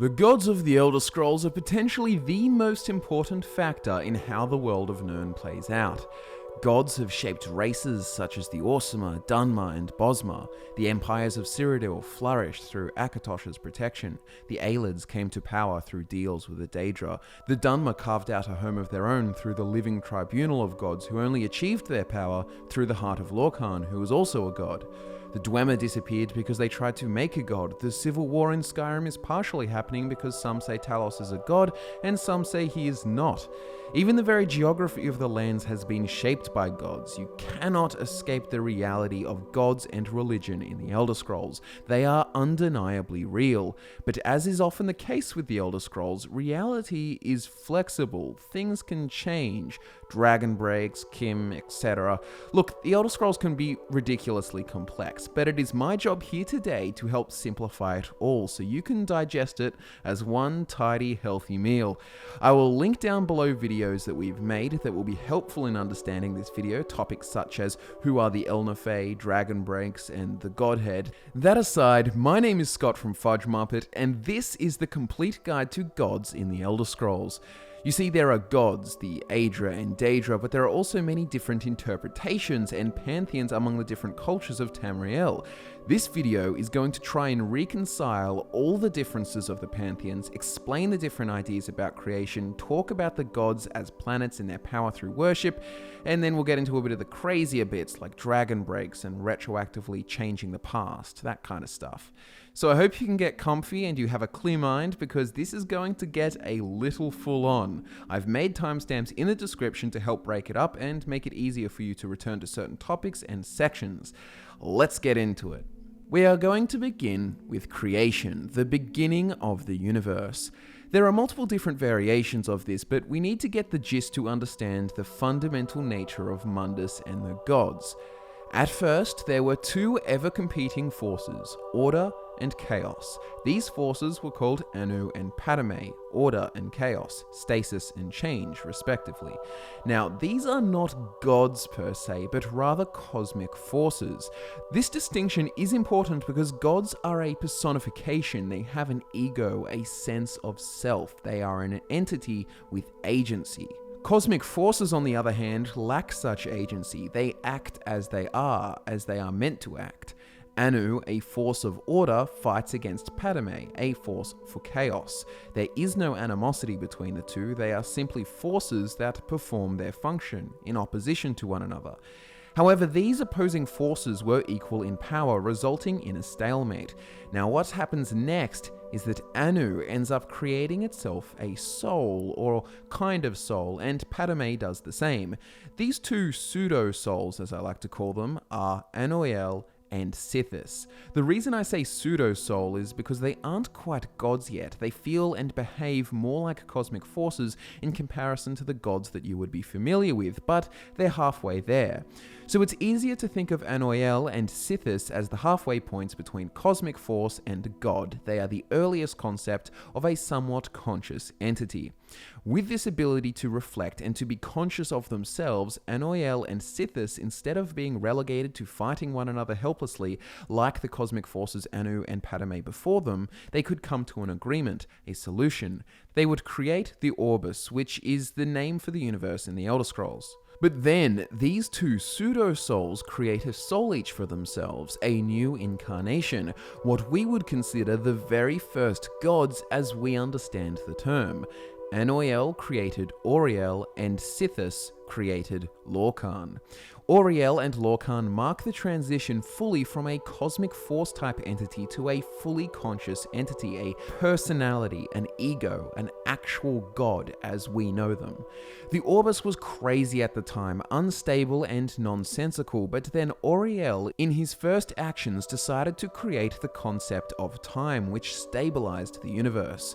The gods of the Elder Scrolls are potentially the most important factor in how the world of Nirn plays out. Gods have shaped races such as the Orsimer, Dunmer, and Bosmer. The empires of Cyrodiil flourished through Akatosh's protection. The Aelids came to power through deals with the Aedra. The Dunmer carved out a home of their own through the living tribunal of gods who only achieved their power through the heart of Lorkhan, who was also a god. The Dwemer disappeared because they tried to make a god. The civil war in Skyrim is partially happening because some say Talos is a god and some say he is not. Even the very geography of the lands has been shaped by gods. You cannot escape the reality of gods and religion in the Elder Scrolls. They are undeniably real. But as is often the case with the Elder Scrolls, reality is flexible. Things can change. Dragonbreaks, Kim, etc. Look, the Elder Scrolls can be ridiculously complex, but it is my job here today to help simplify it all so you can digest it as one tidy, healthy meal. I will link down below videos that we've made that will be helpful in understanding this video, topics such as who are the Elnafey, Dragonbreaks, and the Godhead. That aside, my name is Scott from Fudge Muppet, and this is the complete guide to gods in the Elder Scrolls. You see, there are gods, the Aedra and Daedra, but there are also many different interpretations and pantheons among the different cultures of Tamriel. This video is going to try and reconcile all the differences of the pantheons, explain the different ideas about creation, talk about the gods as planets and their power through worship, and then we'll get into a bit of the crazier bits like Dragonbreaks and retroactively changing the past, that kind of stuff. So I hope you can get comfy and you have a clear mind because this is going to get a little full on. I've made timestamps in the description to help break it up and make it easier for you to return to certain topics and sections. Let's get into it. We are going to begin with creation, the beginning of the universe. There are multiple different variations of this, but we need to get the gist to understand the fundamental nature of Mundus and the gods. At first, there were two ever-competing forces, order and chaos. These forces were called Anu and Padme, order and chaos, stasis and change, respectively. Now, these are not gods per se, but rather cosmic forces. This distinction is important because gods are a personification. They have an ego, a sense of self. They are an entity with agency. Cosmic forces, on the other hand, lack such agency. They act as they are meant to act. Anu, a force of order, fights against Padme, a force for chaos. There is no animosity between the two, they are simply forces that perform their function, in opposition to one another. However, these opposing forces were equal in power, resulting in a stalemate. Now, what happens next is that Anu ends up creating itself a soul, or kind of soul, and Padme does the same. These two pseudo-souls, as I like to call them, are Anoiel and Sithis. The reason I say pseudo-soul is because they aren't quite gods yet. They feel and behave more like cosmic forces in comparison to the gods that you would be familiar with, but they're halfway there. So it's easier to think of Anoiel and Sithis as the halfway points between cosmic force and god. They are the earliest concept of a somewhat conscious entity. With this ability to reflect and to be conscious of themselves, Anoiel and Sithis, instead of being relegated to fighting one another helplessly like the cosmic forces Anu and Padme before them, they could come to an agreement, a solution. They would create the Orbis, which is the name for the universe in the Elder Scrolls. But then, these two pseudo-souls create a soul each for themselves, a new incarnation, what we would consider the very first gods as we understand the term. Anoiel created Auriel, and Sithis created Lorkhan. Auriel and Lorkhan mark the transition fully from a cosmic force-type entity to a fully conscious entity, a personality, an ego, an actual god as we know them. The Orbis was crazy at the time, unstable and nonsensical, but then Auriel, in his first actions, decided to create the concept of time, which stabilized the universe.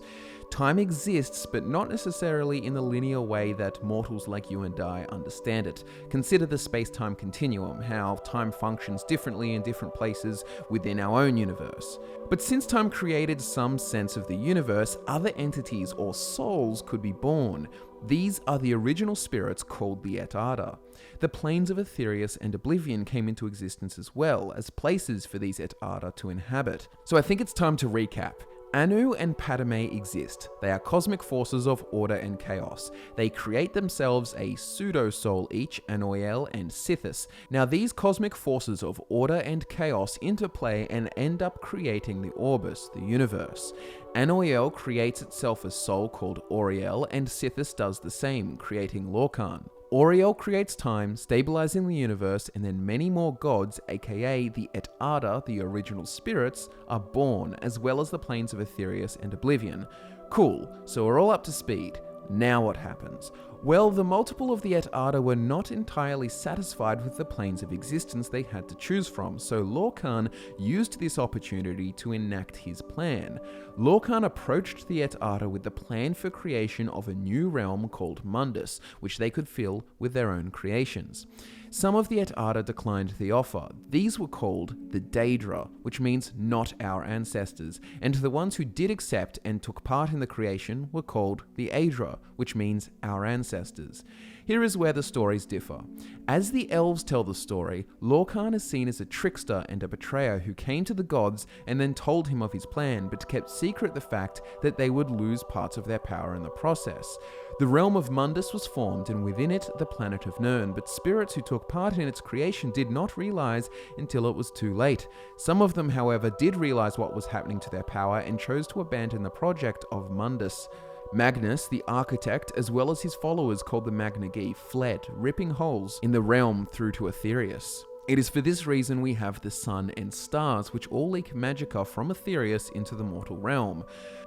Time exists, but not necessarily in the linear way that mortals like you and I understand it. Consider the space-time continuum, how time functions differently in different places within our own universe. But since time created some sense of the universe, other entities or souls could be born. These are the original spirits called the Et-Ada. The planes of Aetherius and Oblivion came into existence as well, as places for these Et-Ada to inhabit. So I think it's time to recap. Anu and Padme exist. They are cosmic forces of order and chaos. They create themselves a pseudo-soul each, Anoiel and Sithis. Now these cosmic forces of order and chaos interplay and end up creating the Orbis, the universe. Anoiel creates itself a soul called Auriel, and Sithis does the same, creating Lorkhan. Auriel creates time, stabilizing the universe, and then many more gods, aka the Aedra, the original spirits, are born, as well as the planes of Aetherius and Oblivion. Cool, so we're all up to speed. Now what happens? Well, the multiple of the Aedra were not entirely satisfied with the planes of existence they had to choose from, so Lorkhan used this opportunity to enact his plan. Lorkhan approached the Aedra with the plan for creation of a new realm called Mundus, which they could fill with their own creations. Some of the Aedra declined the offer. These were called the Daedra, which means not our ancestors, and the ones who did accept and took part in the creation were called the Aedra, which means our ancestors. Here is where the stories differ. As the elves tell the story, Lorkhan is seen as a trickster and a betrayer who came to the gods and then told him of his plan, but kept secret the fact that they would lose parts of their power in the process. The realm of Mundus was formed, and within it the planet of Nirn, but spirits who took part in its creation did not realize until it was too late. Some of them, however, did realize what was happening to their power and chose to abandon the project of Mundus. Magnus, the architect, as well as his followers called the Magnagi, fled, ripping holes in the realm through to Aetherius. It is for this reason we have the sun and stars, which all leak magicka from Aetherius into the mortal realm.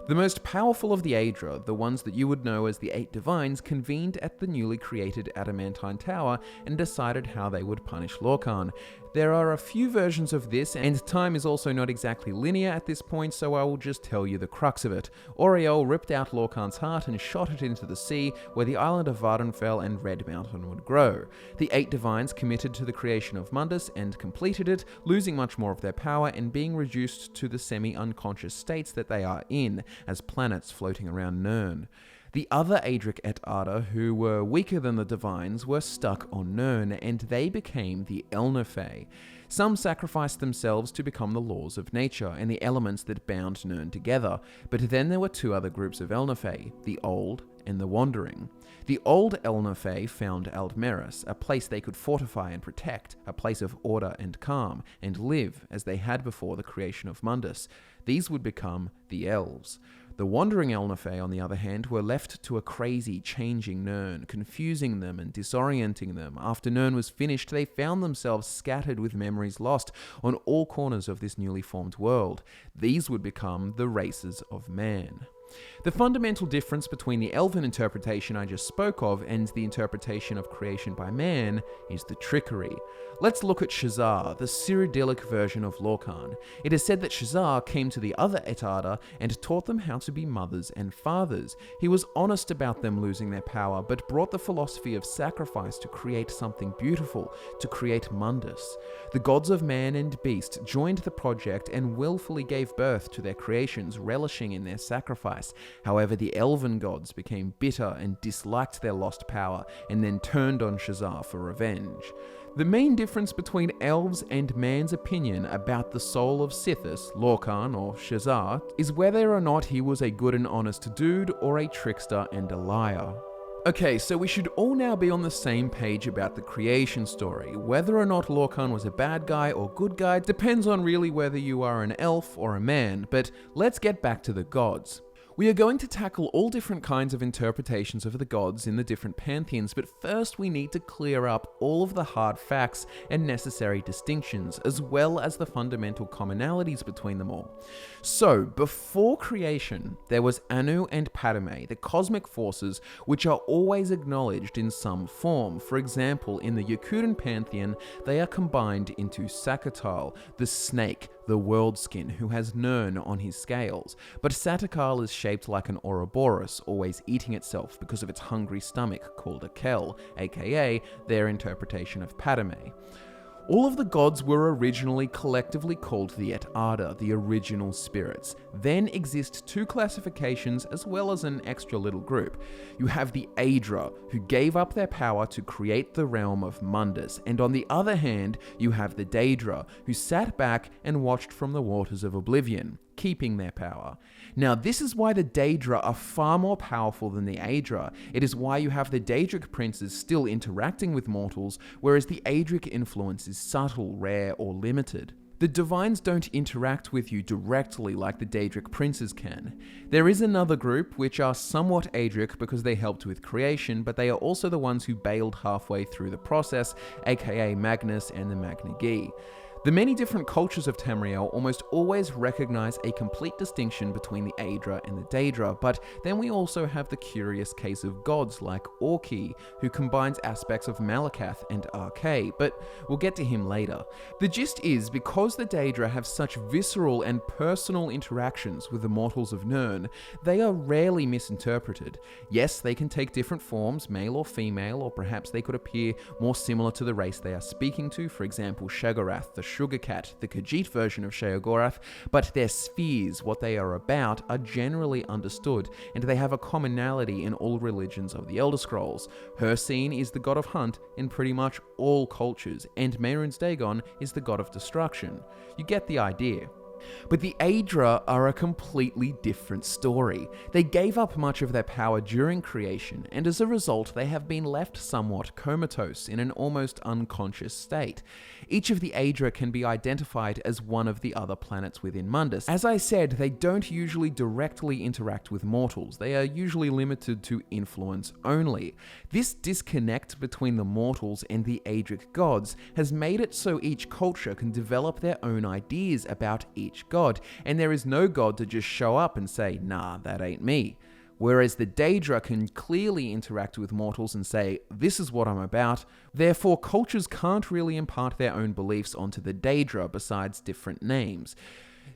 The most powerful of the Aedra, the ones that you would know as the 8 Divines, convened at the newly created Adamantine Tower and decided how they would punish Lorkhan. There are a few versions of this, and time is also not exactly linear at this point, so I will just tell you the crux of it. Auriel ripped out Lorkhan's heart and shot it into the sea, where the island of Vardenfell and Red Mountain would grow. The 8 Divines committed to the creation of Mundus and completed it, losing much more of their power and being reduced to the semi-unconscious states that they are in, as planets floating around Nirn. The other Aedric Aedra, who were weaker than the Divines, were stuck on Nirn, and they became the Elnefey. Some sacrificed themselves to become the laws of nature and the elements that bound Nirn together, but then there were 2 other groups of Elnefey, the Old and the Wandering. The Old Elnefey found Aldmeris, a place they could fortify and protect, a place of order and calm, and live as they had before the creation of Mundus. These would become the Elves. The Wandering Elnefey, on the other hand, were left to a crazy, changing Nirn, confusing them and disorienting them. After Nirn was finished, they found themselves scattered with memories lost on all corners of this newly formed world. These would become the races of man. The fundamental difference between the Elven interpretation I just spoke of and the interpretation of creation by man is the trickery. Let's look at Shazar, the Cyrodiilic version of Lorkhan. It is said that Shazar came to the other Aedra and taught them how to be mothers and fathers. He was honest about them losing their power, but brought the philosophy of sacrifice to create something beautiful, to create Mundus. The gods of man and beast joined the project and willfully gave birth to their creations, relishing in their sacrifice. However, the elven gods became bitter and disliked their lost power, and then turned on Shazar for revenge. The main difference between elves and man's opinion about the soul of Sithis, Lorkhan or Shazar, is whether or not he was a good and honest dude or a trickster and a liar. Okay, so we should all now be on the same page about the creation story. Whether or not Lorkhan was a bad guy or good guy depends on really whether you are an elf or a man, but let's get back to the gods. We are going to tackle all different kinds of interpretations of the gods in the different pantheons, but first we need to clear up all of the hard facts and necessary distinctions, as well as the fundamental commonalities between them all. So, before creation, there was Anu and Padme, the cosmic forces which are always acknowledged in some form. For example, in the Yokudan Pantheon, they are combined into Sakatal, the snake, the world skin, who has Nirn on his scales. But Satakal is shaped like an Ouroboros, always eating itself because of its hungry stomach, called a Kel, aka their interpretation of Padme. All of the gods were originally collectively called the Aedra, the original spirits. Then exist 2 classifications as well as an extra little group. You have the Aedra, who gave up their power to create the realm of Mundus, and on the other hand, you have the Daedra, who sat back and watched from the waters of Oblivion. keeping their power. Now, this is why the Daedra are far more powerful than the Aedra. It is why you have the Daedric princes still interacting with mortals, whereas the Aedric influence is subtle, rare, or limited. The Divines don't interact with you directly like the Daedric princes can. There is another group which are somewhat Aedric because they helped with creation, but they are also the ones who bailed halfway through the process, aka Magnus and the Magna Gi. The many different cultures of Tamriel almost always recognize a complete distinction between the Aedra and the Daedra, but then we also have the curious case of gods like Orki, who combines aspects of Malakath and Arkay, but we'll get to him later. The gist is, because the Daedra have such visceral and personal interactions with the mortals of Nirn, they are rarely misinterpreted. Yes, they can take different forms, male or female, or perhaps they could appear more similar to the race they are speaking to, for example Shaggorath, the Sugar Cat, the Khajiit version of Sheogorath, but their spheres, what they are about, are generally understood, and they have a commonality in all religions of the Elder Scrolls. Hircine is the god of hunt in pretty much all cultures, and Mehrunes Dagon is the god of destruction. You get the idea. But the Aedra are a completely different story. They gave up much of their power during creation, and as a result they have been left somewhat comatose in an almost unconscious state. Each of the Aedra can be identified as one of the other planets within Mundus. As I said, they don't usually directly interact with mortals. They are usually limited to influence only. This disconnect between the mortals and the Aedric gods has made it so each culture can develop their own ideas about each god, and there is no god to just show up and say, nah, that ain't me. Whereas the Daedra can clearly interact with mortals and say, this is what I'm about. Therefore, cultures can't really impart their own beliefs onto the Daedra besides different names.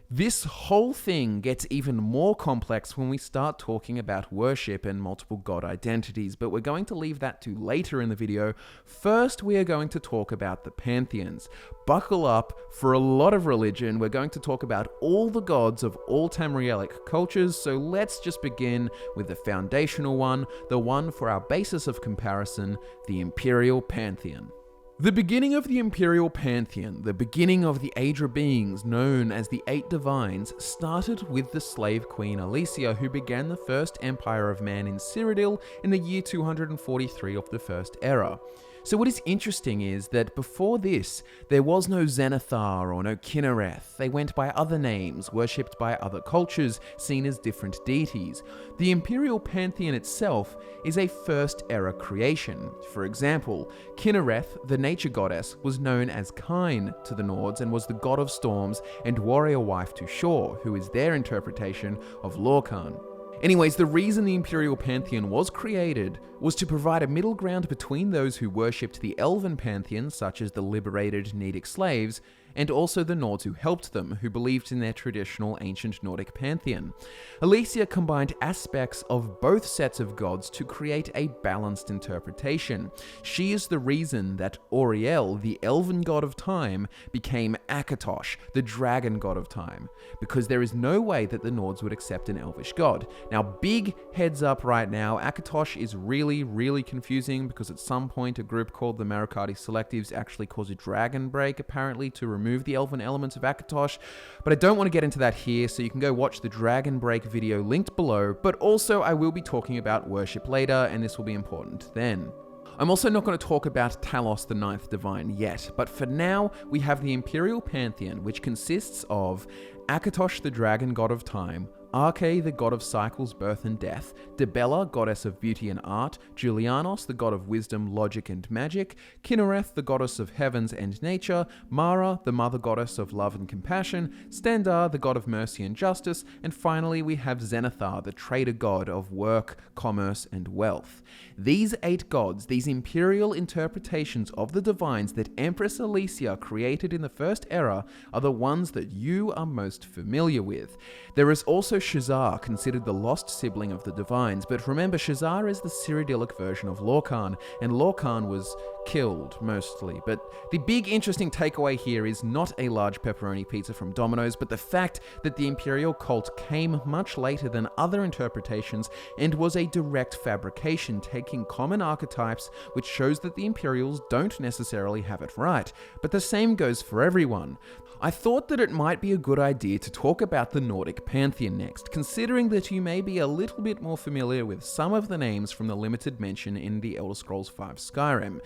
This whole thing gets even more complex when we start talking about worship and multiple god identities, but we're going to leave that to later in the video. First, we are going to talk about the Pantheons. Buckle up for a lot of religion. We're going to talk about all the gods of all Tamrielic cultures, so let's just begin with the foundational one, the one for our basis of comparison, the Imperial Pantheon. The beginning of the Imperial Pantheon, the beginning of the Aedra beings known as the Eight Divines, started with the slave queen Alesia, who began the first empire of man in Cyrodiil in the year 243 of the First Era. So what is interesting is that before this, there was no Xanathar or no Kinnereth. They went by other names, worshipped by other cultures, seen as different deities. The Imperial Pantheon itself is a First Era creation. For example, Kinnereth, the nature goddess, was known as Kine to the Nords and was the god of storms and warrior wife to Shor, who is their interpretation of Lorkhan. Anyways, the reason the Imperial Pantheon was created was to provide a middle ground between those who worshipped the Elven Pantheon, such as the liberated Nordic slaves, and also the Nords who helped them, who believed in their traditional ancient Nordic pantheon. Alesia combined aspects of both sets of gods to create a balanced interpretation. She is the reason that Auriel, the elven god of time, became Akatosh, the dragon god of time, because there is no way that the Nords would accept an elvish god. Now, big heads up right now, Akatosh is really confusing because at some point a group called the Marikati Selectives actually caused a dragon break, apparently, to remove the elven elements of Akatosh, but I don't want to get into that here, so you can go watch the Dragon Break video linked below, but also I will be talking about worship later, and this will be important then. I'm also not going to talk about Talos the Ninth Divine yet, but for now we have the Imperial Pantheon, which consists of Akatosh the Dragon God of Time, Arkay, the god of cycles, birth and death, Debella, goddess of beauty and art, Julianos, the god of wisdom, logic and magic, Kinnereth, the goddess of heavens and nature, Mara, the mother goddess of love and compassion, Stendar, the god of mercy and justice, and finally we have Xanathar, the trader god of work, commerce and wealth. These 8 gods, these imperial interpretations of the divines that Empress Alesia created in the First Era, are the ones that you are most familiar with. There is also Shazar, considered the lost sibling of the Divines, but remember, Shazar is the Cyrodiilic version of Lorkhan, and Lorkhan was killed, mostly. But the big interesting takeaway here is not a large pepperoni pizza from Domino's, but the fact that the Imperial cult came much later than other interpretations and was a direct fabrication, taking common archetypes, which shows that the Imperials don't necessarily have it right. But the same goes for everyone. I thought that it might be a good idea to talk about the Nordic Pantheon next, considering that you may be a little bit more familiar with some of the names from the limited mention in the Elder Scrolls V Skyrim.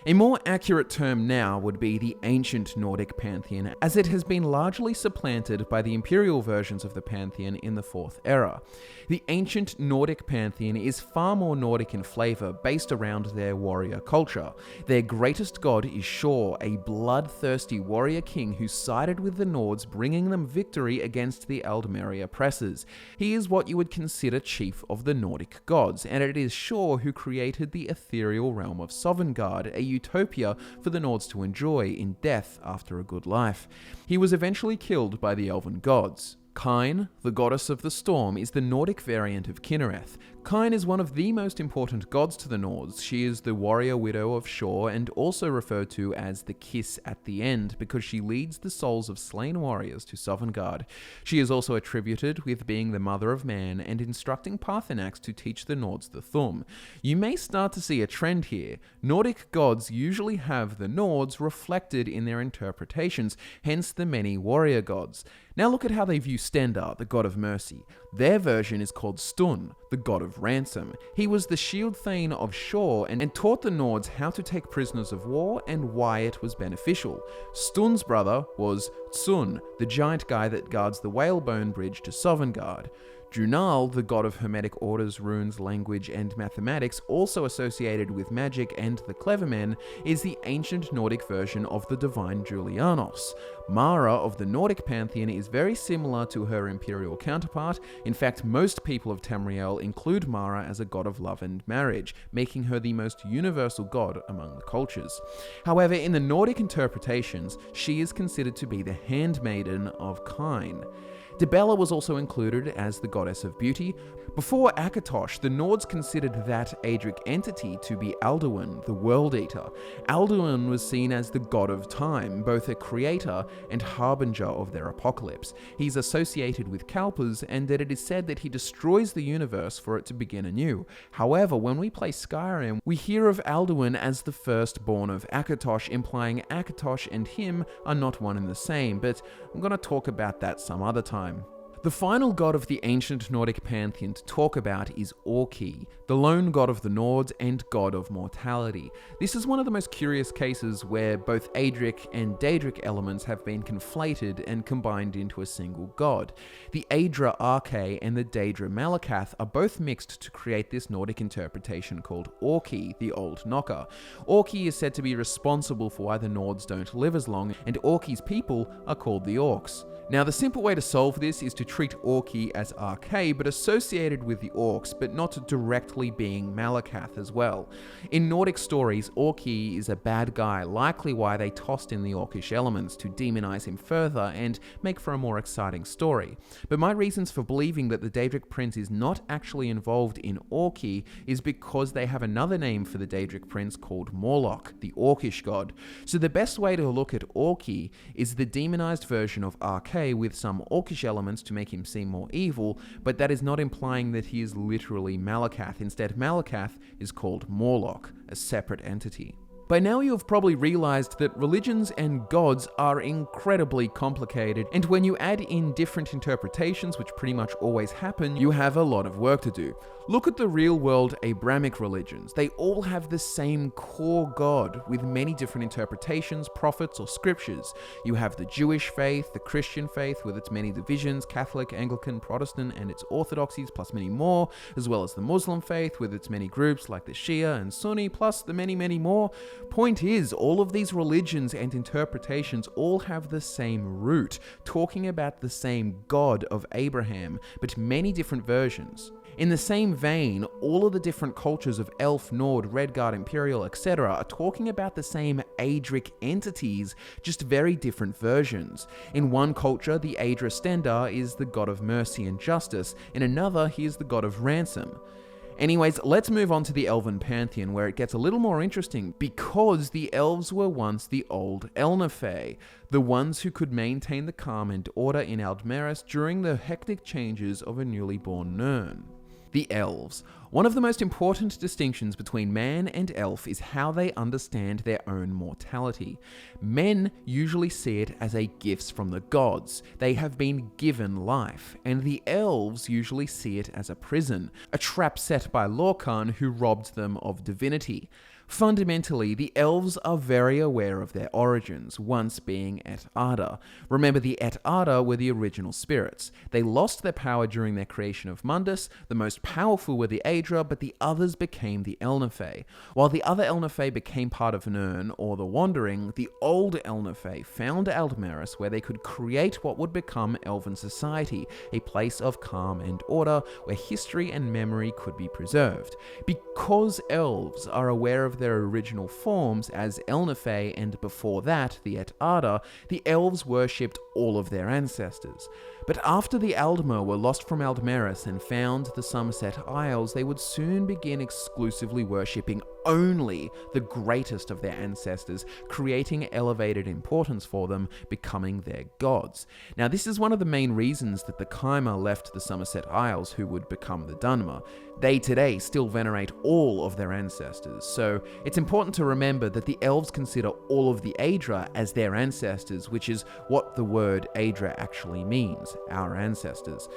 A more accurate term now would be the Ancient Nordic Pantheon, as it has been largely supplanted by the Imperial versions of the Pantheon in the Fourth Era. The Ancient Nordic Pantheon is far more Nordic in flavour, based around their warrior culture. Their greatest god is Shor, a bloodthirsty warrior king who sided with the Nords, bringing them victory against the Aldmeri oppressors. He is what you would consider chief of the Nordic gods, and it is Shor who created the ethereal realm of Sovngarde, a utopia for the Nords to enjoy in death after a good life. He was eventually killed by the Elven gods. Kine, the goddess of the storm, is the Nordic variant of Kinnereth. Kine is one of the most important gods to the Nords. She is the warrior widow of Shor and also referred to as the Kiss at the End because she leads the souls of slain warriors to Sovngarde. She is also attributed with being the mother of man and instructing Paarthurnax to teach the Nords the Thum. You may start to see a trend here. Nordic gods usually have the Nords reflected in their interpretations, hence the many warrior gods. Now look at how they view Stendarr, the god of mercy. Their version is called Stun, the god of ransom. He was the shield thane of Shor and taught the Nords how to take prisoners of war and why it was beneficial. Stun's brother was Tsun, the giant guy that guards the whalebone bridge to Sovngarde. Junal, the god of hermetic orders, runes, language, and mathematics, also associated with magic and the clever men, is the ancient Nordic version of the divine Julianos. Mara of the Nordic Pantheon is very similar to her imperial counterpart. In fact, most people of Tamriel include Mara as a god of love and marriage, making her the most universal god among the cultures. However, in the Nordic interpretations, she is considered to be the handmaiden of Kine. Dibella was also included as the goddess of beauty. Before Akatosh, the Nords considered that Aedric entity to be Alduin the World-Eater. Alduin was seen as the god of time, both a creator and harbinger of their apocalypse. He's associated with Kalpas, and that it is said that he destroys the universe for it to begin anew. However, when we play Skyrim, we hear of Alduin as the firstborn of Akatosh, implying Akatosh and him are not one and the same, but I'm going to talk about that some other time. The final god of the ancient Nordic pantheon to talk about is Orki, the lone god of the Nords and god of mortality. This is one of the most curious cases where both Aedric and Daedric elements have been conflated and combined into a single god. The Aedra Arche and the Daedra Malakath are both mixed to create this Nordic interpretation called Orki, the Old Knocker. Orki is said to be responsible for why the Nords don't live as long, and Orki's people are called the Orcs. Now, the simple way to solve this is to treat Orki as Arche, but associated with the Orcs, but not directly being Malakath as well. In Nordic stories, Orki is a bad guy, likely why they tossed in the Orcish elements to demonize him further and make for a more exciting story. But my reasons for believing that the Daedric Prince is not actually involved in Orki is because they have another name for the Daedric Prince called Morlock, the Orcish god. So the best way to look at Orki is the demonized version of Arche with some Orcish elements to make him seem more evil, but that is not implying that he is literally Malakath. Instead, Malakath is called Morlock, a separate entity. By now you have probably realized that religions and gods are incredibly complicated, and when you add in different interpretations, which pretty much always happen, you have a lot of work to do. Look at the real-world Abrahamic religions. They all have the same core god, with many different interpretations, prophets, or scriptures. You have the Jewish faith, the Christian faith with its many divisions, Catholic, Anglican, Protestant, and its orthodoxies, plus many more, as well as the Muslim faith with its many groups like the Shia and Sunni, plus the many, many more. Point is, all of these religions and interpretations all have the same root, talking about the same God of Abraham, but many different versions. In the same vein, all of the different cultures of Elf, Nord, Redguard, Imperial, etc. are talking about the same Aedric entities, just very different versions. In one culture, the Aedra Stendarr is the god of mercy and justice, in another, he is the god of ransom. Anyways, let's move on to the Elven Pantheon, where it gets a little more interesting, because the elves were once the old Elnefae, the ones who could maintain the calm and order in Aldmeris during the hectic changes of a newly born Nirn. The elves. One of the most important distinctions between man and elf is how they understand their own mortality. Men usually see it as a gift from the gods. They have been given life, and the elves usually see it as a prison, a trap set by Lorkhan who robbed them of divinity. Fundamentally, the elves are very aware of their origins, once being Et Arda. Remember, the Et Arda were the original spirits. They lost their power during their creation of Mundus. The most powerful were the Aedra, but the others became the Elnefae. While the other Elnefae became part of Nirn, or the Wandering, the old Elnefae found Aldmeris, where they could create what would become Elven society, a place of calm and order, where history and memory could be preserved. Because elves are aware of their original forms as Elnefae, and before that the Et Arda, the elves worshipped all of their ancestors. But after the Aldmer were lost from Aldmeris and found the Somerset Isles, they would soon begin exclusively worshipping only the greatest of their ancestors, creating elevated importance for them, becoming their gods. Now, this is one of the main reasons that the Chimer left the Somerset Isles, who would become the Dunmer. They today still venerate all of their ancestors, so it's important to remember that the elves consider all of the Aedra as their ancestors, which is what the word Aedra actually means, our ancestors.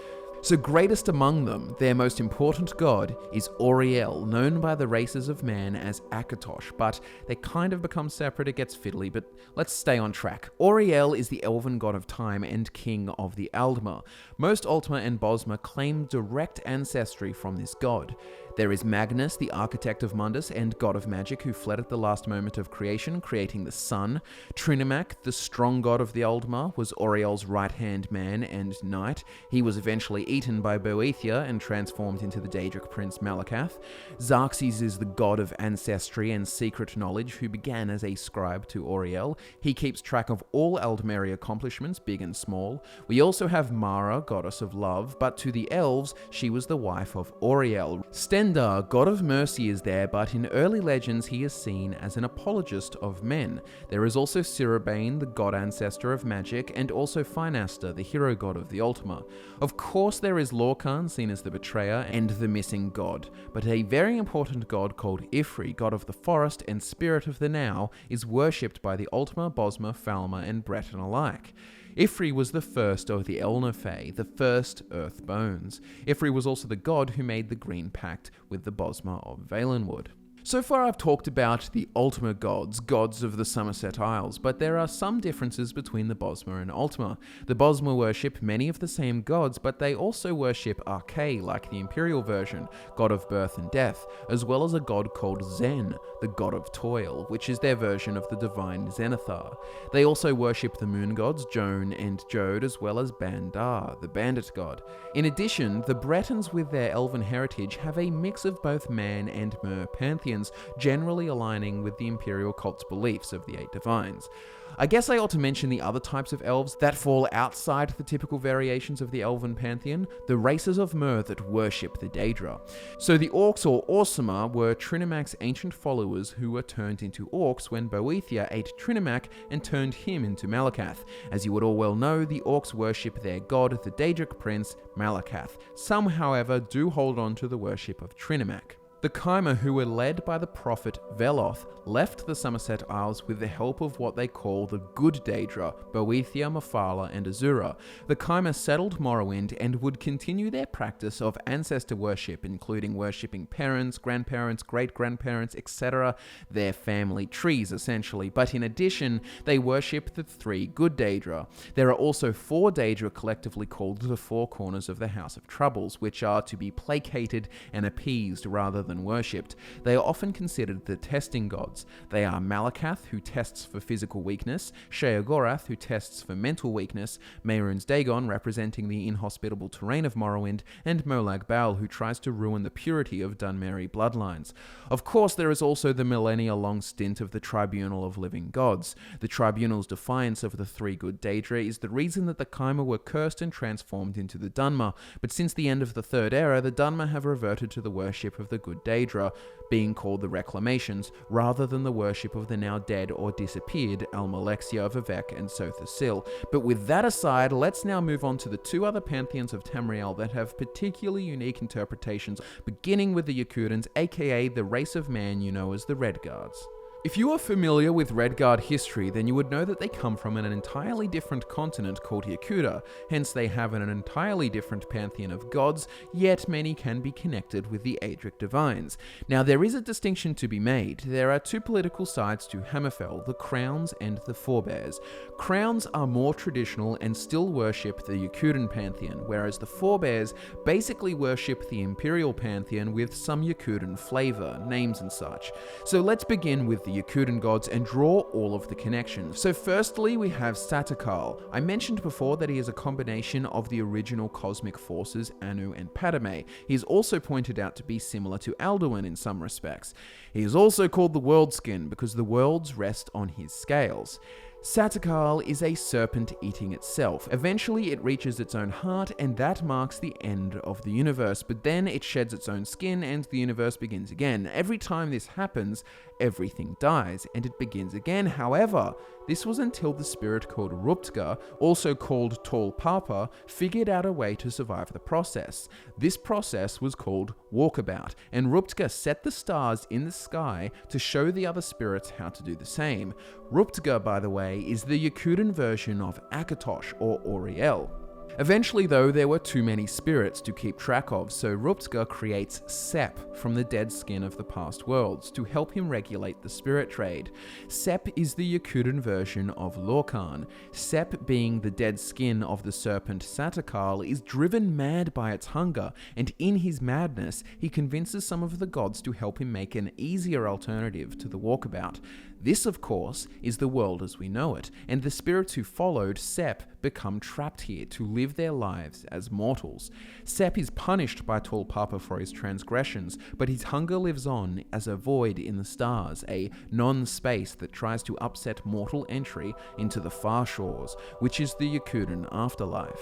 So greatest among them, their most important god, is Auriel, known by the races of man as Akatosh, but they kind of become separate. It gets fiddly, but let's stay on track. Auriel is the elven god of time and king of the Aldmer. Most Altmer and Bosmer claim direct ancestry from this god. There is Magnus, the architect of Mundus and god of magic, who fled at the last moment of creation, creating the sun. Trinimac, the strong god of the Aldmer, was Auriel's right-hand man and knight. He was eventually eaten by Boethia and transformed into the Daedric prince Malakath. Xerxes is the god of ancestry and secret knowledge, who began as a scribe to Auriel. He keeps track of all Aldmeri accomplishments, big and small. We also have Mara, goddess of love, but to the elves, she was the wife of Auriel. Stendarr, god of mercy, is there, but in early legends he is seen as an apologist of men. There is also Sirabane, the god ancestor of magic, and also Finaster, the hero god of the Ultima. Of course there is Lorkhan, seen as the betrayer and the missing god, but a very important god called Ifri, god of the forest and spirit of the now, is worshipped by the Ultima, Bosmer, Falmer, and Breton alike. Ifri was the first of the Elnefae, the first Earth Bones. Ifri was also the god who made the Green Pact with the Bosmer of Valenwood. So far I've talked about the Ultima gods, gods of the Somerset Isles, but there are some differences between the Bosmer and Ultima. The Bosmer worship many of the same gods, but they also worship Arche, like the Imperial version, god of birth and death, as well as a god called Zen, the god of toil, which is their version of the divine Zenithar. They also worship the moon gods, Joan and Jode, as well as Bandar, the bandit god. In addition, the Bretons with their elven heritage have a mix of both man and mer pantheons, generally aligning with the imperial cult's beliefs of the 8 divines. I guess I ought to mention the other types of elves that fall outside the typical variations of the Elven Pantheon, the races of Mer that worship the Daedra. So the Orcs or Orsimer were Trinimac's ancient followers who were turned into Orcs when Boethia ate Trinimac and turned him into Malakath. As you would all well know, the Orcs worship their god, the Daedric prince, Malakath. Some, however, do hold on to the worship of Trinimac. The Chimer, who were led by the prophet Veloth, left the Somerset Isles with the help of what they call the Good Daedra, Boethia, Mephala, and Azura. The Chimer settled Morrowind and would continue their practice of ancestor worship, including worshipping parents, grandparents, great-grandparents, etc., their family trees, essentially. But in addition, they worship the 3 Good Daedra. There are also 4 Daedra collectively called the Four Corners of the House of Troubles, which are to be placated and appeased rather than worshipped. They are often considered the testing gods. They are Malakath, who tests for physical weakness, Sheogorath, who tests for mental weakness, Mehrunes Dagon, representing the inhospitable terrain of Morrowind, and Molag Bal, who tries to ruin the purity of Dunmeri bloodlines. Of course, there is also the millennia-long stint of the Tribunal of Living Gods. The Tribunal's defiance of the three good Daedra is the reason that the Kaima were cursed and transformed into the Dunmer, but since the end of the Third Era, the Dunmer have reverted to the worship of the good Daedra, being called the Reclamations, rather than the worship of the now dead or disappeared Almalexia, Vivec, and Sotha Sil. But with that aside, let's now move on to the two other pantheons of Tamriel that have particularly unique interpretations, beginning with the Yokudans, aka the race of man you know as the Redguards. If you are familiar with Redguard history, then you would know that they come from an entirely different continent called Yokuda, hence they have an entirely different pantheon of gods, yet many can be connected with the Aedric divines. Now there is a distinction to be made. There are two political sides to Hammerfell, the Crowns and the Forebears. Crowns are more traditional and still worship the Yokudan Pantheon, whereas the Forebears basically worship the Imperial Pantheon with some Yokudan flavor, names and such. So let's begin with the Yokudan gods and draw all of the connections. So firstly, we have Satakal. I mentioned before that he is a combination of the original cosmic forces, Anu and Padme. He is also pointed out to be similar to Alduin in some respects. He is also called the Worldskin because the worlds rest on his scales. Satakal is a serpent eating itself. Eventually it reaches its own heart, and that marks the end of the universe, but then it sheds its own skin and the universe begins again. Every time this happens, everything dies, and it begins again. However, this was until the spirit called Ruptga, also called Tall Papa, figured out a way to survive the process. This process was called Walkabout, and Ruptga set the stars in the sky to show the other spirits how to do the same. Ruptga, by the way, is the Yokudan version of Akatosh or Auriel. Eventually though, there were too many spirits to keep track of, so Ruptga creates Sep from the dead skin of the past worlds to help him regulate the spirit trade. Sep is the Yokudan version of Lorkhan. Sep, being the dead skin of the serpent Satakal, is driven mad by its hunger, and in his madness, he convinces some of the gods to help him make an easier alternative to the Walkabout. This, of course, is the world as we know it, and the spirits who followed Sep become trapped here to live their lives as mortals. Sep is punished by Tall Papa for his transgressions, but his hunger lives on as a void in the stars, a non-space that tries to upset mortal entry into the far shores, which is the Yokudan afterlife.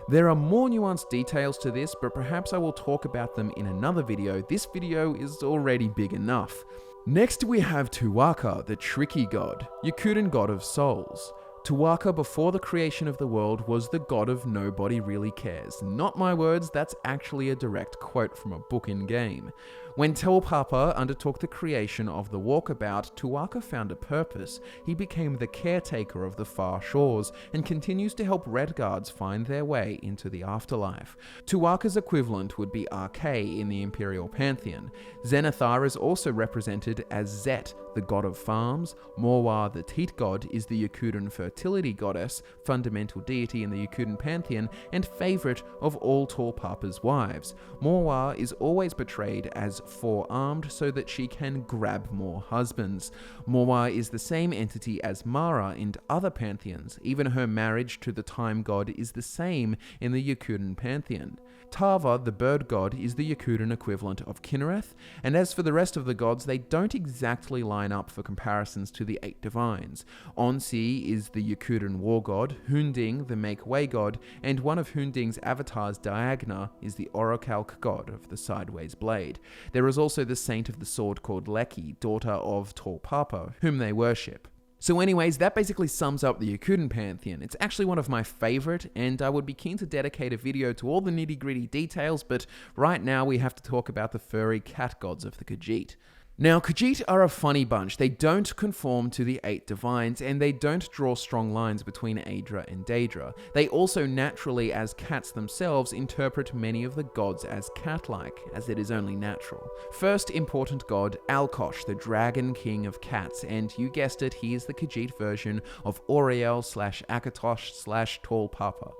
There are more nuanced details to this, but perhaps I will talk about them in another video. This video is already big enough. Next we have Tuatha, the tricky god, Yokudan god of souls. Tuatha, before the creation of the world, was the god of nobody really cares. Not my words, that's actually a direct quote from a book in game. When Tall Papa undertook the creation of the Walkabout, Tuatha found a purpose. He became the caretaker of the far shores and continues to help Redguards find their way into the afterlife. Tuatha's equivalent would be Arkay in the Imperial Pantheon. Zenithar is also represented as Zet, the god of farms. Morwa, the Teat god, is the Yokudan fertility goddess, fundamental deity in the Yokudan Pantheon, and favourite of all Tall Papa's wives. Morwa is always portrayed as four-armed so that she can grab more husbands. Morwa is the same entity as Mara in other pantheons. Even her marriage to the time god is the same in the Yokudan Pantheon. Tava, the bird god, is the Yokudan equivalent of Kinnereth, and as for the rest of the gods, they don't exactly line up for comparisons to the 8 divines. Onsi is the Yokudan war god, Hunding, the make-way god, and one of Hunding's avatars, Diagna, is the Orichalc god of the sideways blade. There is also the saint of the sword called Leki, daughter of Tall Papa, whom they worship. So anyways, that basically sums up the Yokudan Pantheon. It's actually one of my favourite, and I would be keen to dedicate a video to all the nitty-gritty details, but right now we have to talk about the furry cat gods of the Khajiit. Now, Khajiit are a funny bunch. They don't conform to the 8 divines, and they don't draw strong lines between Aedra and Daedra. They also naturally, as cats themselves, interpret many of the gods as cat-like, as it is only natural. First important god, Alkosh, the dragon king of cats, and you guessed it, he is the Khajiit version of Auriel/Akatosh/Tall Papa.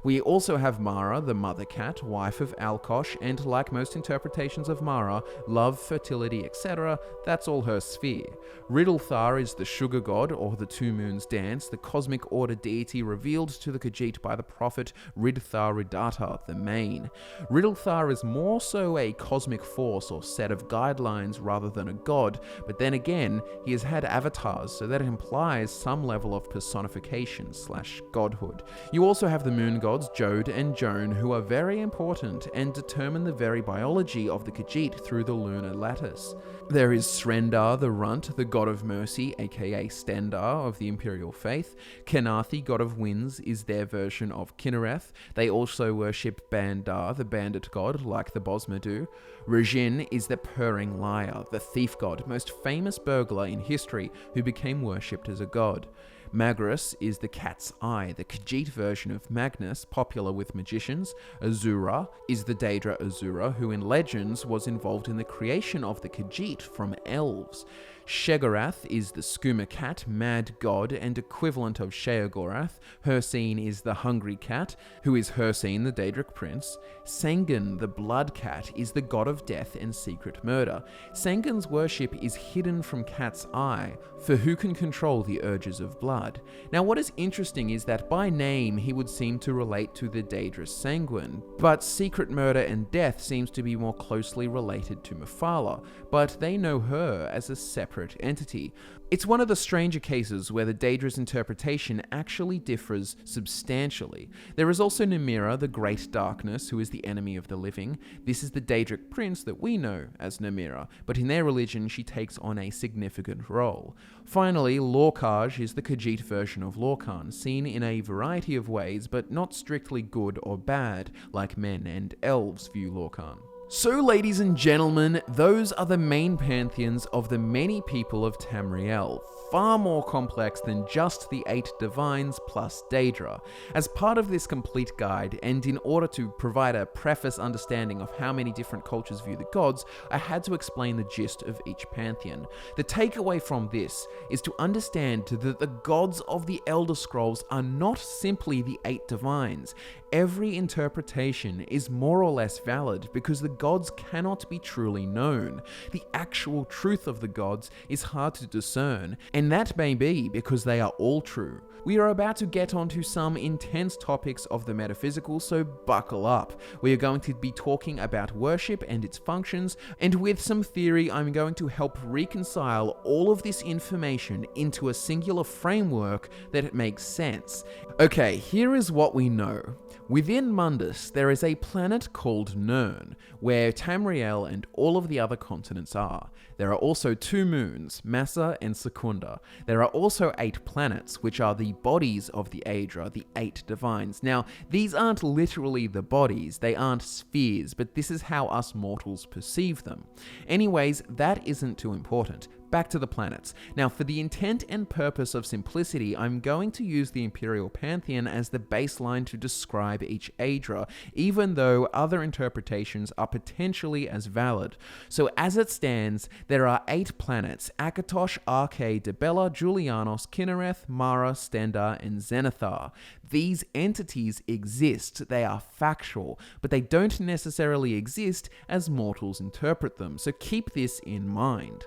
We also have Mara, the mother cat, wife of Alkosh, and like most interpretations of Mara, love, fertility, etc., that's all her sphere. Riddlethar is the sugar god, or the two moons dance, the cosmic order deity revealed to the Khajiit by the prophet Ridthar-Riddata, the Main. Riddlethar is more so a cosmic force or set of guidelines rather than a god, but then again, he has had avatars, so that implies some level of personification/godhood. You also have the moon gods Jode and Joan, who are very important and determine the very biology of the Khajiit through the lunar lattice. There is Srendar the Runt, the god of mercy, aka Stendar of the Imperial Faith. Kenathi, god of winds, is their version of Kinnereth. They also worship Bandar, the bandit god, like the Bosmer do. Rajin is the purring liar, the thief god, most famous burglar in history, who became worshipped as a god. Magrus is the cat's eye, the Khajiit version of Magnus, popular with magicians. Azura is the Daedra Azura, who in legends was involved in the creation of the Khajiit from elves. Shegorath is the skooma cat, mad god, and equivalent of Sheogorath. Hircine is the hungry cat, who is Hircine, the Daedric prince. Sengen, the blood cat, is the god of death and secret murder. Sengen's worship is hidden from Cat's eye, for who can control the urges of blood? Now, what is interesting is that by name he would seem to relate to the Daedra Sanguine, but secret murder and death seems to be more closely related to Mephala, but they know her as a separate entity. It's one of the stranger cases where the Daedra's interpretation actually differs substantially. There is also Namira, the Great Darkness, who is the enemy of the living. This is the Daedric prince that we know as Namira, but in their religion she takes on a significant role. Finally, Lorkhaj is the Khajiit version of Lorkhan, seen in a variety of ways, but not strictly good or bad, like men and elves view Lorkhan. So, ladies and gentlemen, those are the main pantheons of the many people of Tamriel, far more complex than just the 8 divines plus Daedra. As part of this complete guide, and in order to provide a preface understanding of how many different cultures view the gods, I had to explain the gist of each pantheon. The takeaway from this is to understand that the gods of the Elder Scrolls are not simply the 8 divines. Every interpretation is more or less valid because the gods cannot be truly known. The actual truth of the gods is hard to discern, and that may be because they are all true. We are about to get onto some intense topics of the metaphysical, so buckle up. We are going to be talking about worship and its functions, and with some theory, I'm going to help reconcile all of this information into a singular framework that it makes sense. Okay, here is what we know. Within Mundus, there is a planet called Nirn, where Tamriel and all of the other continents are. There are also 2 moons, Massa and Secunda. There are also 8 planets, which are the bodies of the Aedra, the 8 divines. Now, these aren't literally the bodies, they aren't spheres, but this is how us mortals perceive them. Anyways, that isn't too important. Back to the planets. Now, for the intent and purpose of simplicity, I'm going to use the Imperial Pantheon as the baseline to describe each Aedra, even though other interpretations are potentially as valid. So as it stands, there are 8 planets: Akatosh, Arche, Debella, Julianos, Kinnereth, Mara, Stendar, and Zenithar. These entities exist, they are factual, but they don't necessarily exist as mortals interpret them, so keep this in mind.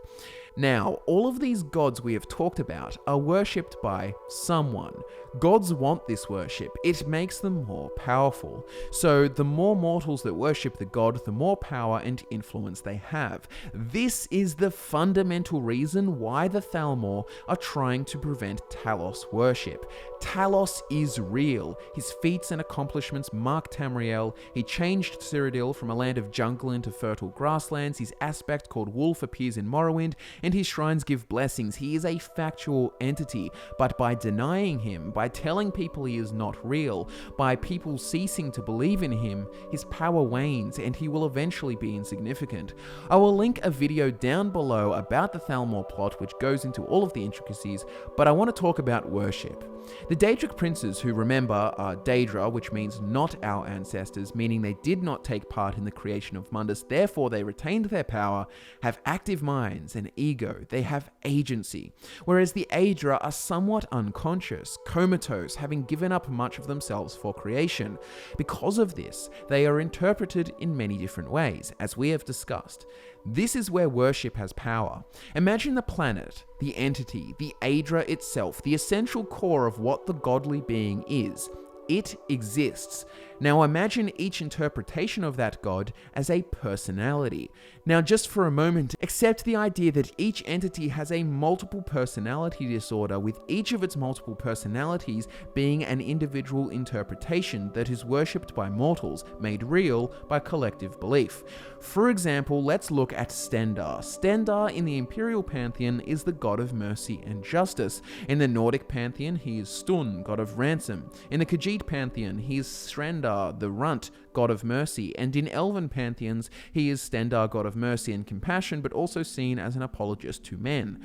Now, all of these gods we have talked about are worshipped by someone. Gods want this worship, it makes them more powerful. So the more mortals that worship the god, the more power and influence they have. This is the fundamental reason why the Thalmor are trying to prevent Talos worship. Talos is real. His feats and accomplishments mark Tamriel. He changed Cyrodiil from a land of jungle into fertile grasslands. His aspect called Wolf appears in Morrowind, and his shrines give blessings. He is a factual entity, but by denying him, by telling people he is not real, by people ceasing to believe in him, his power wanes and he will eventually be insignificant. I will link a video down below about the Thalmor plot which goes into all of the intricacies, but I want to talk about worship. The Daedric princes, who remember are Daedra, which means not our ancestors, meaning they did not take part in the creation of Mundus, therefore they retained their power, have active minds and ego, they have agency, whereas the Aedra are somewhat unconscious, comatose, having given up much of themselves for creation. Because of this, they are interpreted in many different ways, as we have discussed. This is where worship has power. Imagine the planet, the entity, the Aedra itself, the essential core of what the godly being is. It exists. Now imagine each interpretation of that god as a personality. Now just for a moment, accept the idea that each entity has a multiple personality disorder, with each of its multiple personalities being an individual interpretation that is worshipped by mortals, made real by collective belief. For example, let's look at Stendarr. Stendarr in the Imperial Pantheon is the god of mercy and justice. In the Nordic Pantheon, he is Stun, god of ransom. In the Khajiiti Pantheon, he is Srendar, the Runt, god of mercy, and in Elven Pantheons, he is Stendarr, god of mercy and compassion, but also seen as an apologist to men.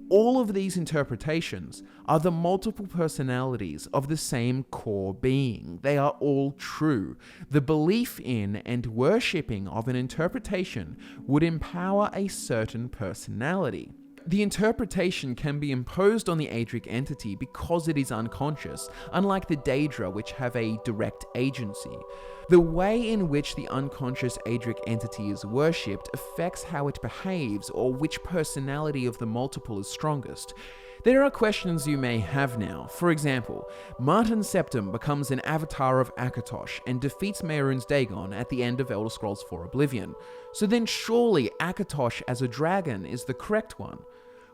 All of these interpretations are the multiple personalities of the same core being. They are all true. The belief in and worshipping of an interpretation would empower a certain personality. The interpretation can be imposed on the Aedric entity because it is unconscious, unlike the Daedra, which have a direct agency. The way in which the unconscious Aedric entity is worshipped affects how it behaves, or which personality of the multiple is strongest. There are questions you may have now. For example, Martin Septim becomes an avatar of Akatosh and defeats Mehrunes Dagon at the end of Elder Scrolls IV Oblivion. So then surely Akatosh as a dragon is the correct one.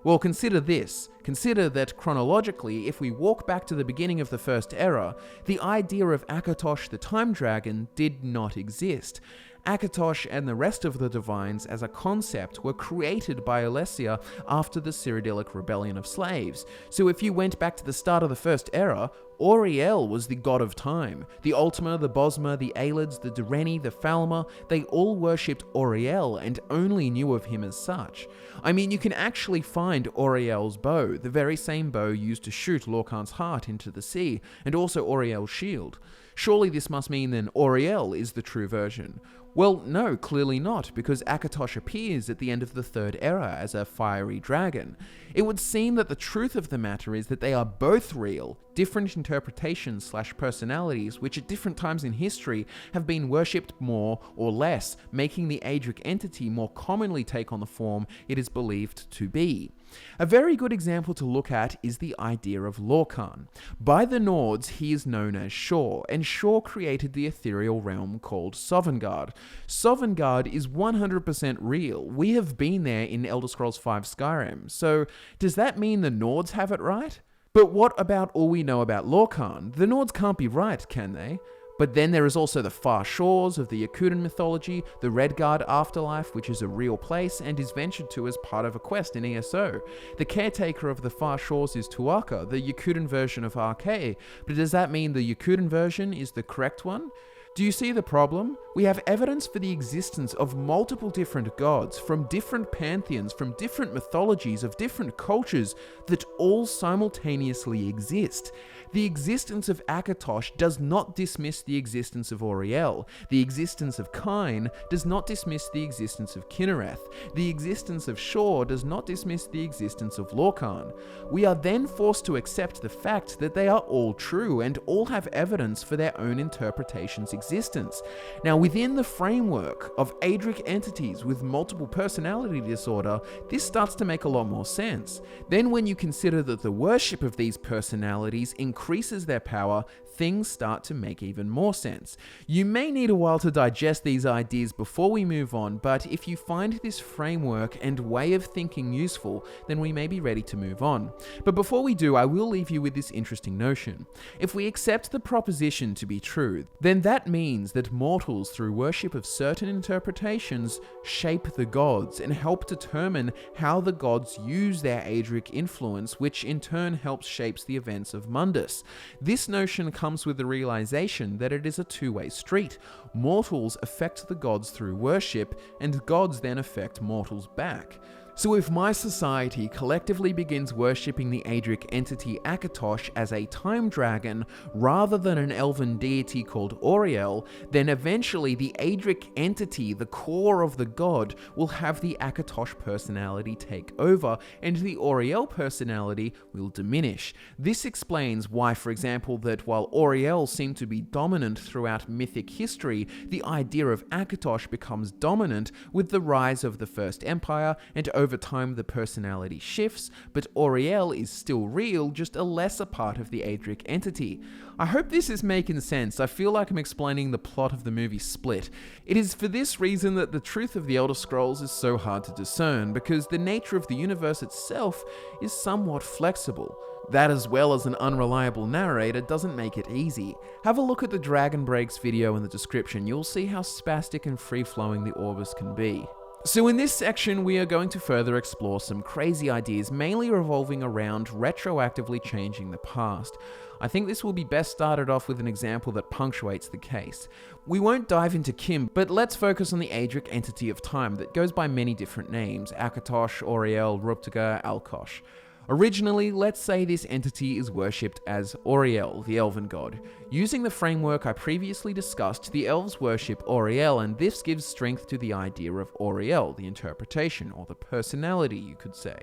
Well, consider this. Consider that chronologically, if we walk back to the beginning of the First Era, the idea of Akatosh the Time Dragon did not exist. Akatosh and the rest of the divines as a concept were created by Alessia after the Cyrodiilic rebellion of slaves. So if you went back to the start of the First Era, Auriel was the god of time. The Ultima, the Bosma, the Aelids, the Dureni, the Falmer, they all worshipped Auriel and only knew of him as such. I mean, you can actually find Auriel's bow, the very same bow used to shoot Lorkhan's heart into the sea, and also Auriel's shield. Surely this must mean then Auriel is the true version. Well, no, clearly not, because Akatosh appears at the end of the Third Era as a fiery dragon. It would seem that the truth of the matter is that they are both real, different interpretations / personalities which at different times in history have been worshipped more or less, making the Aedric entity more commonly take on the form it is believed to be. A very good example to look at is the idea of Lorkhan. By the Nords, he is known as Shor, and Shor created the ethereal realm called Sovngarde. Sovngarde is 100% real. We have been there in Elder Scrolls V Skyrim, so does that mean the Nords have it right? But what about all we know about Lorkhan? The Nords can't be right, can they? But then there is also the Far Shores of the Yokudan mythology, the Redguard afterlife, which is a real place and is ventured to as part of a quest in ESO. The caretaker of the Far Shores is Tuatha, the Yokudan version of Archae. But does that mean the Yokudan version is the correct one? Do you see the problem? We have evidence for the existence of multiple different gods from different pantheons, from different mythologies of different cultures that all simultaneously exist. The existence of Akatosh does not dismiss the existence of Auriel. The existence of Kyne does not dismiss the existence of Kinnereth. The existence of Shor does not dismiss the existence of Lorkhan. We are then forced to accept the fact that they are all true and all have evidence for their own interpretation's existence. Now, within the framework of Aedric entities with multiple personality disorder, this starts to make a lot more sense. Then when you consider that the worship of these personalities increases their power, things start to make even more sense. You may need a while to digest these ideas before we move on, but if you find this framework and way of thinking useful, then we may be ready to move on. But before we do, I will leave you with this interesting notion. If we accept the proposition to be true, then that means that mortals, through worship of certain interpretations, shape the gods and help determine how the gods use their Aedric influence, which in turn helps shapes the events of Mundus. This notion comes with the realization that it is a two-way street. Mortals affect the gods through worship, and gods then affect mortals back. So if my society collectively begins worshipping the Aedric entity Akatosh as a time dragon rather than an elven deity called Auriel, then eventually the Aedric entity, the core of the god, will have the Akatosh personality take over, and the Auriel personality will diminish. This explains why, for example, that while Auriel seemed to be dominant throughout mythic history, the idea of Akatosh becomes dominant with the rise of the First Empire, and over time the personality shifts, but Auriel is still real, just a lesser part of the Aedric entity. I hope this is making sense. I feel like I'm explaining the plot of the movie Split. It is for this reason that the truth of the Elder Scrolls is so hard to discern, because the nature of the universe itself is somewhat flexible. That, as well as an unreliable narrator, doesn't make it easy. Have a look at the Dragonbreaks video in the description. You'll see how spastic and free-flowing the Orbis can be. So in this section, we are going to further explore some crazy ideas, mainly revolving around retroactively changing the past. I think this will be best started off with an example that punctuates the case. We won't dive into Kim, but let's focus on the Aedric entity of time that goes by many different names: Akatosh, Auriel, Ruptga, Alkosh. Originally, let's say this entity is worshipped as Auriel, the elven god. Using the framework I previously discussed, the elves worship Auriel, and this gives strength to the idea of Auriel, the interpretation, or the personality, you could say.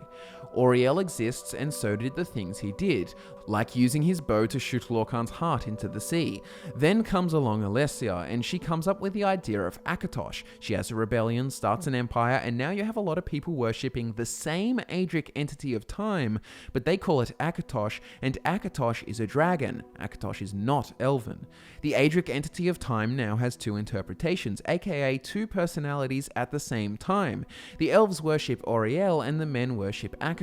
Auriel exists, and so did the things he did, like using his bow to shoot Lorkhan's heart into the sea. Then comes along Alessia, and she comes up with the idea of Akatosh. She has a rebellion, starts an empire, and now you have a lot of people worshipping the same Aedric entity of time, but they call it Akatosh, and Akatosh is a dragon. Akatosh is not elven. The Aedric entity of time now has two interpretations, aka two personalities at the same time. The elves worship Auriel, and the men worship Akatosh.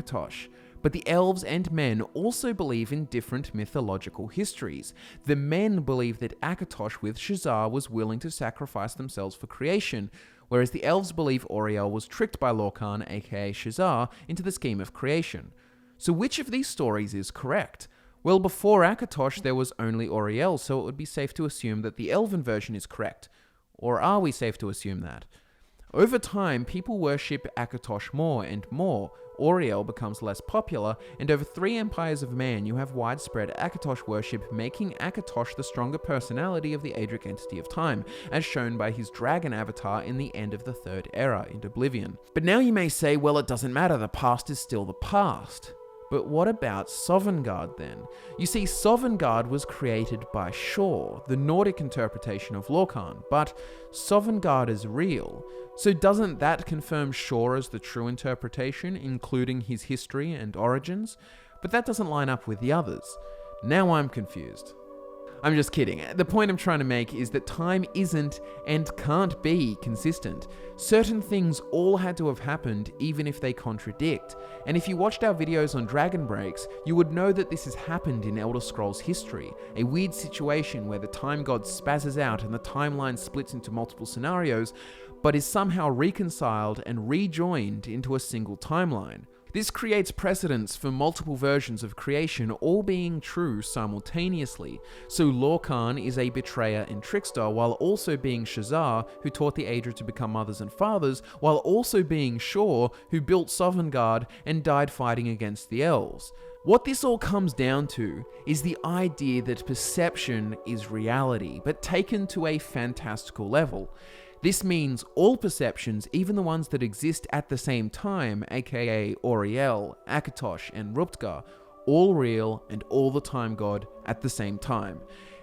But the elves and men also believe in different mythological histories. The men believe that Akatosh with Shazar was willing to sacrifice themselves for creation, whereas the elves believe Auriel was tricked by Lorkhan, aka Shazar, into the scheme of creation. So which of these stories is correct? Well, before Akatosh there was only Auriel, so it would be safe to assume that the elven version is correct. Or are we safe to assume that? Over time, people worship Akatosh more and more. Auriel becomes less popular, and over 3 empires of man you have widespread Akatosh worship, making Akatosh the stronger personality of the Aedric entity of time, as shown by his dragon avatar in the end of the Third Era in Oblivion. But now you may say, well, it doesn't matter, the past is still the past. But what about Sovngarde then? You see, Sovngarde was created by Shor, the Nordic interpretation of Lorkhan, but Sovngarde is real. So doesn't that confirm Shor as the true interpretation, including his history and origins? But that doesn't line up with the others. Now I'm confused. I'm just kidding. The point I'm trying to make is that time isn't and can't be consistent. Certain things all had to have happened even if they contradict. And if you watched our videos on Dragonbreaks, you would know that this has happened in Elder Scrolls history. A weird situation where the time god spazzes out and the timeline splits into multiple scenarios, but is somehow reconciled and rejoined into a single timeline. This creates precedents for multiple versions of creation all being true simultaneously. So Lorkhan is a betrayer and trickster while also being Shazar, who taught the Aedra to become mothers and fathers, while also being Shor, who built Sovngarde and died fighting against the elves. What this all comes down to is the idea that perception is reality, but taken to a fantastical level. This means all perceptions, even the ones that exist at the same time, aka Auriel, Akatosh, and Ruptga, all real and all the time god at the same time.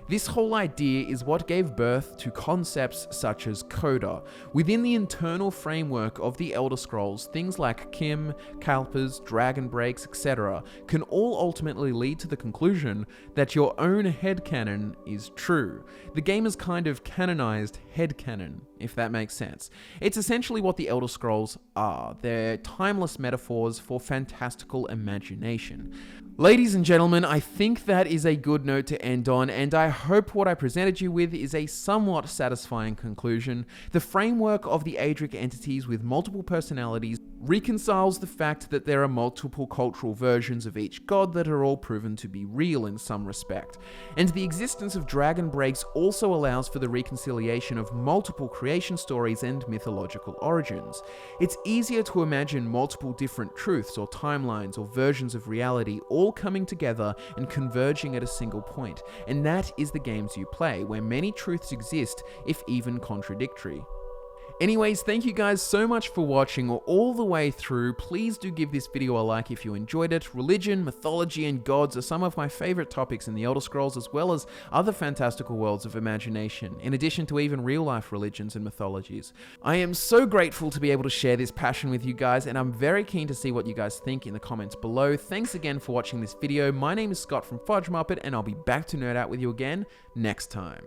This whole idea is what gave birth to concepts such as Coda. Within the internal framework of the Elder Scrolls, things like Kim, Kalpas, Dragonbreaks, etc. can all ultimately lead to the conclusion that your own headcanon is true. The game is kind of canonized headcanon, if that makes sense. It's essentially what the Elder Scrolls are. They're timeless metaphors for fantastical imagination. Ladies and gentlemen, I think that is a good note to end on, and I hope what I presented you with is a somewhat satisfying conclusion. The framework of the Aedric entities with multiple personalities reconciles the fact that there are multiple cultural versions of each god that are all proven to be real in some respect. And the existence of Dragonbreaks also allows for the reconciliation of multiple creation stories and mythological origins. It's easier to imagine multiple different truths or timelines or versions of reality all coming together and converging at a single point, and that is the games you play, where many truths exist, if even contradictory. Anyways, thank you guys so much for watching all the way through. Please do give this video a like if you enjoyed it. Religion, mythology, and gods are some of my favorite topics in the Elder Scrolls, as well as other fantastical worlds of imagination, in addition to even real-life religions and mythologies. I am so grateful to be able to share this passion with you guys, and I'm very keen to see what you guys think in the comments below. Thanks again for watching this video. My name is Scott from Fudge Muppet, and I'll be back to nerd out with you again next time.